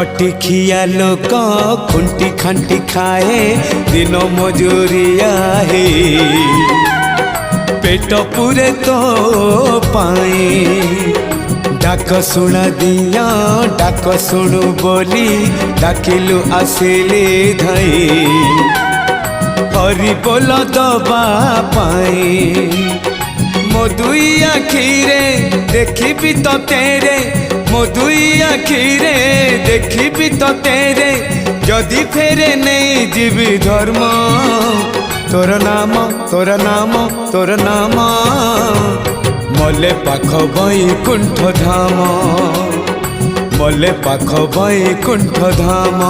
खटिखिया लोक खुंटी खांटी खाए दिन मजूरिया है पेट पूरे तो पाए डाक शुणा दिया डाक शुणु बोली डाकिलु आसिले धई हरि बोल दबा पाए मो दुई आखिरे देखी तो तेरे मो दुई आखिरे देखी तो तेरे जदि फेरे नहीं जीवी धर्म तोर नाम तोर नाम तोर नाम मले पाख बैकुंठ धाम मले पाख बैकुंठ धाम।